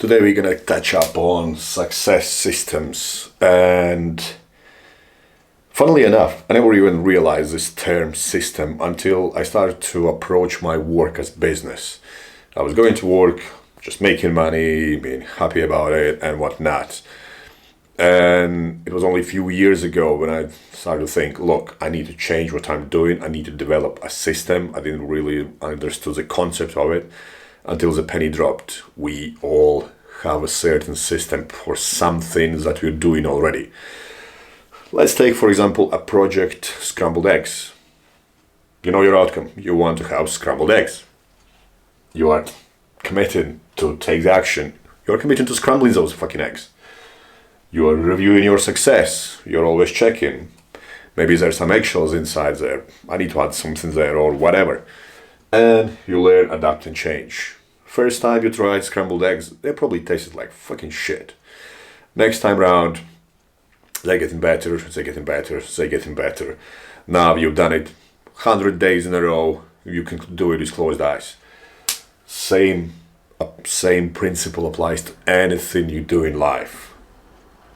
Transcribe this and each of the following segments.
Today we're gonna touch up on success systems, and funnily enough, I never even realized this term system until I started to approach my work as business. I was going to work, just making money, being happy about it and whatnot. And it was only a few years ago when I started to think, look, I need to change what I'm doing. I need to develop a system. I didn't really understand the concept of it until the penny dropped. We all have a certain system for some things that we're doing already. Let's take, for example, a project scrambled eggs. You know your outcome. You want to have scrambled eggs. You are committed to take the action. You're committed to scrambling those fucking eggs. You are reviewing your success. You're always checking. Maybe there's some eggshells inside there. I need to add something there or whatever. And you learn, adapt and change. First time you tried scrambled eggs, they probably tasted like fucking shit. Next time round, they're getting better, they're getting better, they're getting better. Now you've done it 100 days in a row, you can do it with closed eyes. Same principle applies to anything you do in life.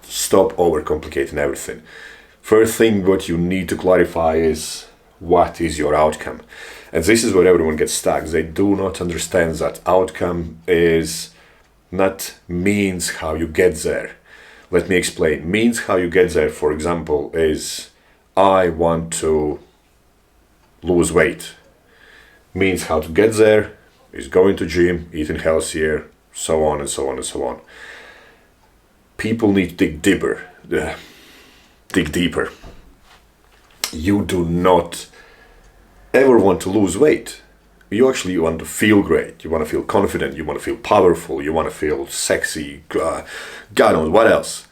Stop overcomplicating everything. First thing what you need to clarify is what is your outcome. And this is where everyone gets stuck. They do not understand that outcome is not means how you get there. Let me explain. Means how you get there, for example, is I want to lose weight. Means how to get there is going to gym, eating healthier, so on and so on and so on. People need to dig deeper. You do not ever want to lose weight. You actually want to feel great. You want to feel confident. You want to feel powerful. You want to feel sexy. God knows what else.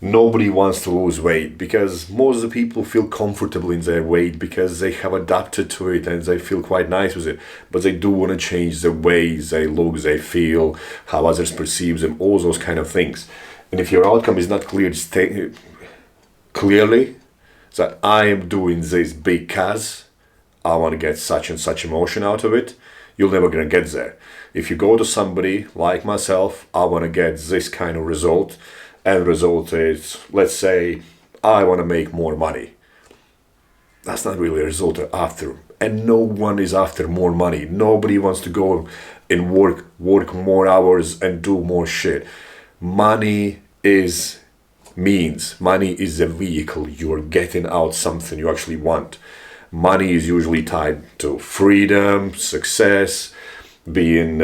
Nobody wants to lose weight because most of the people feel comfortable in their weight because they have adapted to it and they feel quite nice with it. But they do want to change the way they look, they feel, how others perceive them, all those kind of things. And if your outcome is not clear, clearly that I am doing this because I want to get such and such emotion out of it, you're never going to get there. If you go to somebody like myself, I want to get this kind of result, and the result is, let's say, I want to make more money. That's not really a result you're after. And no one is after more money. Nobody wants to go and work more hours and do more shit. Money is means. Money is a vehicle. You're getting out something you actually want. Money is usually tied to freedom, success, being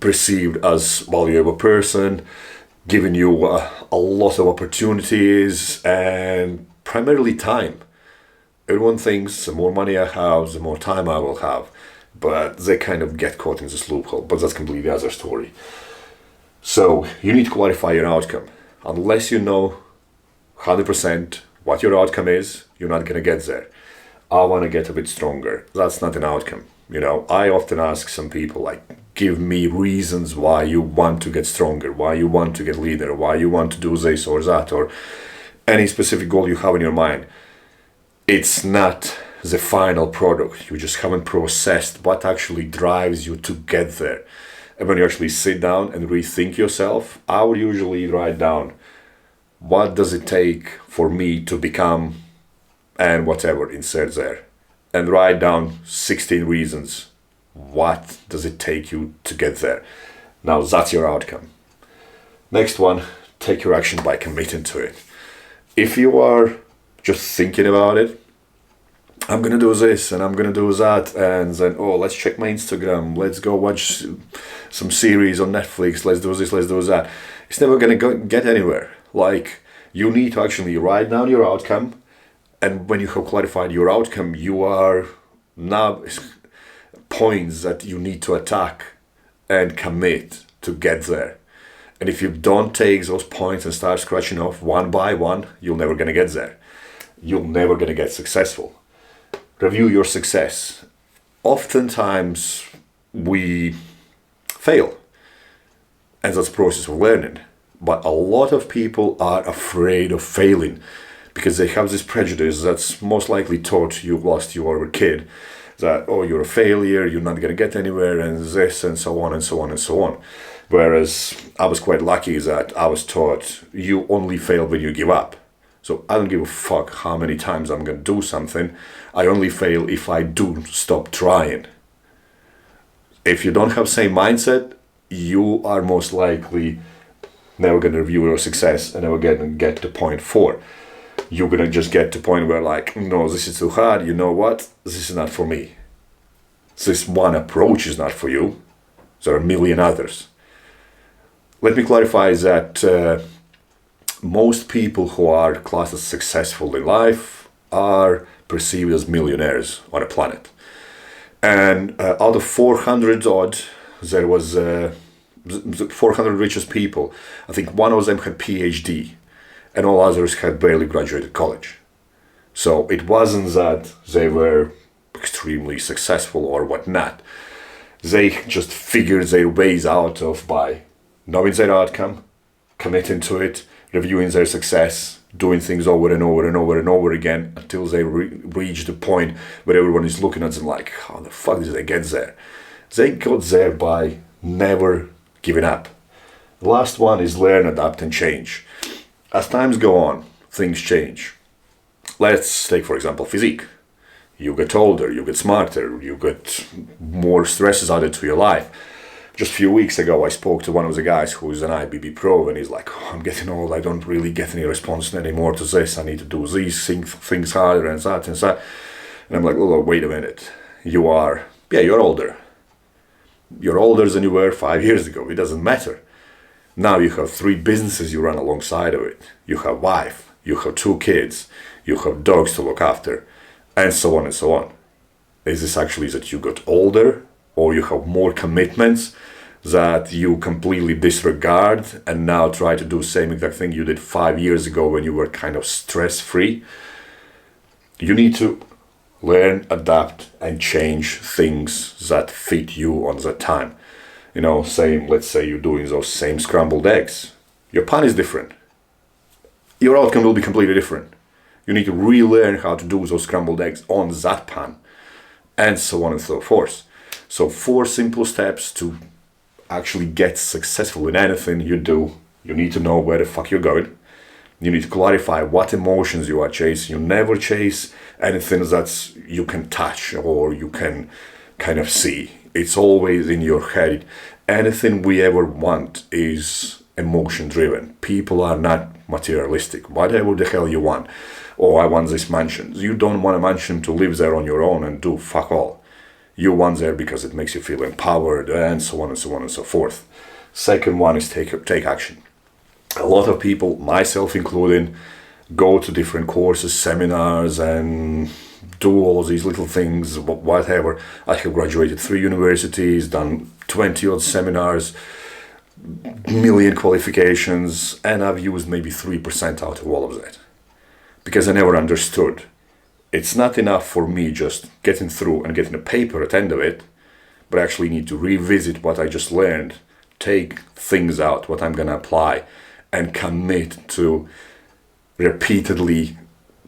perceived as valuable person, giving you a lot of opportunities, and primarily time. Everyone thinks the more money I have, the more time I will have, but they kind of get caught in this loophole, but that's completely other story. So you need to clarify your outcome. Unless you know 100% what your outcome is, you're not going to get there. I want to get a bit stronger. That's not an outcome. I often ask some people, like, give me reasons why you want to get stronger, why you want to get leader, why you want to do this or that, or any specific goal you have in your mind. It's not the final product. You just haven't processed what actually drives you to get there. And when you actually sit down and rethink yourself, I would usually write down, what does it take for me to become, and whatever, insert there. And write down 16 reasons. What does it take you to get there? Now that's your outcome. Next one, take your action by committing to it. If you are just thinking about it, I'm going to do this and I'm going to do that, and then, let's check my Instagram, let's go watch some series on Netflix, let's do this, let's do that. It's never going to get anywhere. Like, you need to actually write down your outcome, and when you have clarified your outcome, you are now points that you need to attack and commit to get there. And if you don't take those points and start scratching off one by one, you're never going to get there. You're never going to get successful. Review your success. Oftentimes we fail, and that's the process of learning. But a lot of people are afraid of failing because they have this prejudice that's most likely taught you whilst you were a kid, that, oh, you're a failure, you're not going to get anywhere, and this, and so on, and so on, and so on. Whereas I was quite lucky that I was taught you only fail when you give up. So I don't give a fuck how many times I'm going to do something. I only fail if I do stop trying. If you don't have same mindset, you are most likely never going to review your success and never going to get to point 4. You're going to just get to point where like, no, this is too hard. You know what? This is not for me. This one approach is not for you. There are a million others. Let me clarify that most people who are classed as successful in life are perceived as millionaires on a planet. And out of 400 odd, there was the 400 richest people. I think one of them had PhD, and all others had barely graduated college. So it wasn't that they were extremely successful or whatnot. They just figured their ways out of by knowing their outcome, committing to it, reviewing their success, doing things over and over and over and over again until they reach the point where everyone is looking at them like, how the fuck did they get there? They got there by never giving up. The last one is learn, adapt, and change. As times go on, things change. Let's take, for example, physique. You get older, you get smarter, you get more stresses added to your life. Just a few weeks ago, I spoke to one of the guys who's an IBB pro, and he's like, oh, I'm getting old, I don't really get any response anymore to this, I need to do these things harder and that and that. And I'm like, oh, wait a minute, you're older. You're older than you were 5 years ago, it doesn't matter. Now you have 3 businesses you run alongside of it. You have wife, you have 2 kids, you have dogs to look after, and so on and so on. Is this actually that you got older, or you have more commitments that you completely disregard and now try to do the same exact thing you did 5 years ago when you were kind of stress-free? You need to learn, adapt, and change things that fit you on that time. You know, let's say you're doing those same scrambled eggs. Your pan is different. Your outcome will be completely different. You need to relearn how to do those scrambled eggs on that pan, and so on and so forth. So 4 simple steps to actually get successful in anything you do. You need to know where the fuck you're going. You need to clarify what emotions you are chasing. You never chase anything that you can touch or you can kind of see. It's always in your head. Anything we ever want is emotion driven. People are not materialistic. Whatever the hell you want. Oh, I want this mansion. You don't want a mansion to live there on your own and do fuck all. You want there because it makes you feel empowered, and so on and so on and so forth. Second one is take action. A lot of people, myself including, go to different courses, seminars, and do all these little things, whatever. I have graduated 3 universities, done 20 odd seminars, million qualifications, and I've used maybe 3% out of all of that. Because I never understood. It's not enough for me just getting through and getting a paper at the end of it, but I actually need to revisit what I just learned, take things out, what I'm going to apply, and commit to repeatedly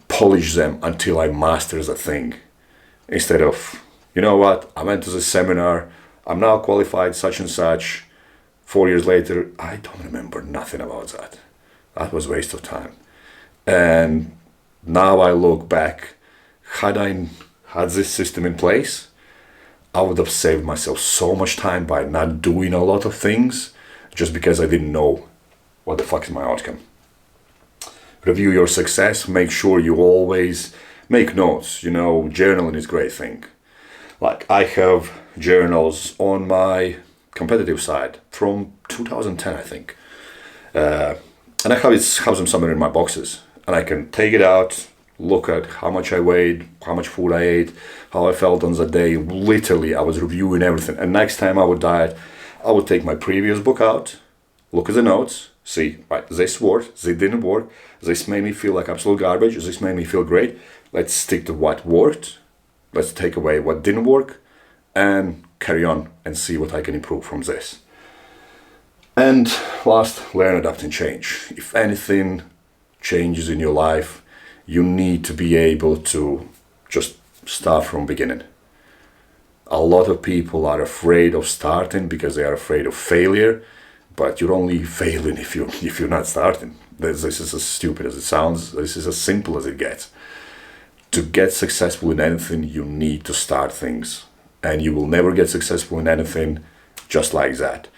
polish them until I master the thing. Instead of, you know what, I went to the seminar, I'm now qualified such and such, 4 years later, I don't remember nothing about that. That was a waste of time. And now I look back, had I had this system in place, I would have saved myself so much time by not doing a lot of things just because I didn't know what the fuck is my outcome. Review your success, make sure you always make notes. You know, journaling is a great thing. Like, I have journals on my competitive side from 2010, I think. And I have them somewhere in my boxes. And I can take it out, look at how much I weighed, how much food I ate, how I felt on the day. Literally, I was reviewing everything. And next time I would diet, I would take my previous book out, look at the notes, see, right, this worked, this didn't work, this made me feel like absolute garbage, this made me feel great. Let's stick to what worked, let's take away what didn't work, and carry on and see what I can improve from this. And last, learn, adapt, and change. If anything changes in your life, you need to be able to just start from beginning. A lot of people are afraid of starting because they are afraid of failure, but you're only failing if you're not starting. This is as stupid as it sounds. This is as simple as it gets. To get successful in anything, you need to start things, and you will never get successful in anything just like that.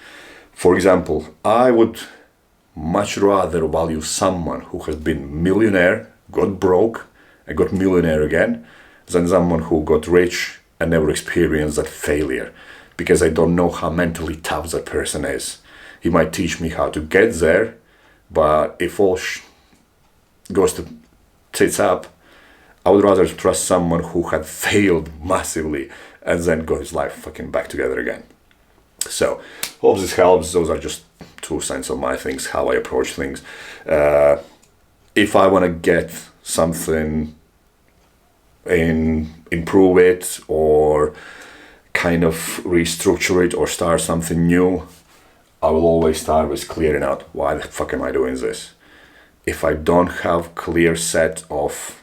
For example, I would much rather value someone who has been millionaire, got broke, and got millionaire again, than someone who got rich and never experienced that failure, because I don't know how mentally tough that person is. He might teach me how to get there, but if all goes to tits up, I would rather trust someone who had failed massively and then got his life fucking back together again. So, hope this helps. Those are just 2 cents on my things, how I approach things. If I want to get something improve it or kind of restructure it or start something new, I will always start with clearing out why the fuck am I doing this. If I don't have clear set of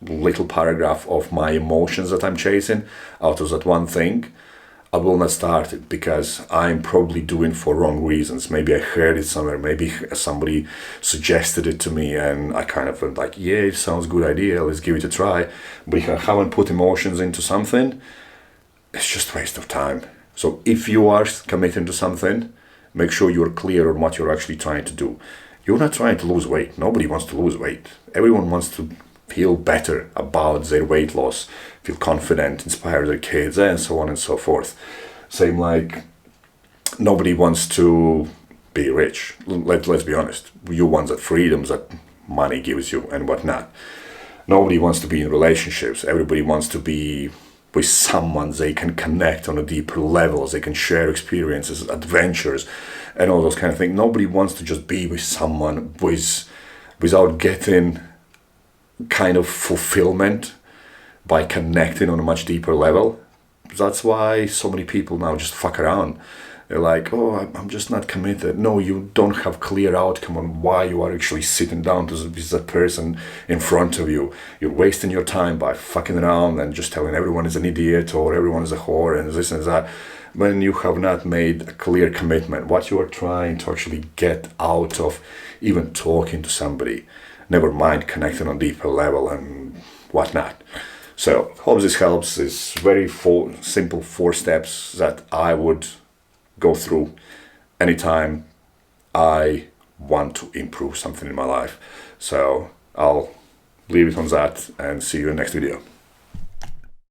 little paragraph of my emotions that I'm chasing out of that one thing, I will not start it, because I'm probably doing for wrong reasons. Maybe I heard it somewhere, maybe somebody suggested it to me and I kind of went like, yeah, it sounds a good idea, let's give it a try. But if I haven't put emotions into something, it's just a waste of time. So if you are committing to something, make sure you're clear on what you're actually trying to do. You're not trying to lose weight. Nobody wants to lose weight. Everyone wants to feel better about their weight loss, feel confident, inspire their kids, and so on and so forth. Same like nobody wants to be rich. Let's be honest. You want that freedoms that money gives you and whatnot. Nobody wants to be in relationships. Everybody wants to be with someone they can connect on a deeper level. They can share experiences, adventures, and all those kind of things. Nobody wants to just be with someone without getting kind of fulfillment by connecting on a much deeper level. That's why so many people now just fuck around. They're like, oh, I'm just not committed. No, you don't have clear outcome on why you are actually sitting down with that person in front of you. You're wasting your time by fucking around and just telling everyone is an idiot or everyone is a whore and this and that, when you have not made a clear commitment, what you are trying to actually get out of even talking to somebody, never mind connecting on deeper level and whatnot. So, hope this helps. It's very simple 4 steps that I would go through anytime I want to improve something in my life. So, I'll leave it on that and see you in the next video.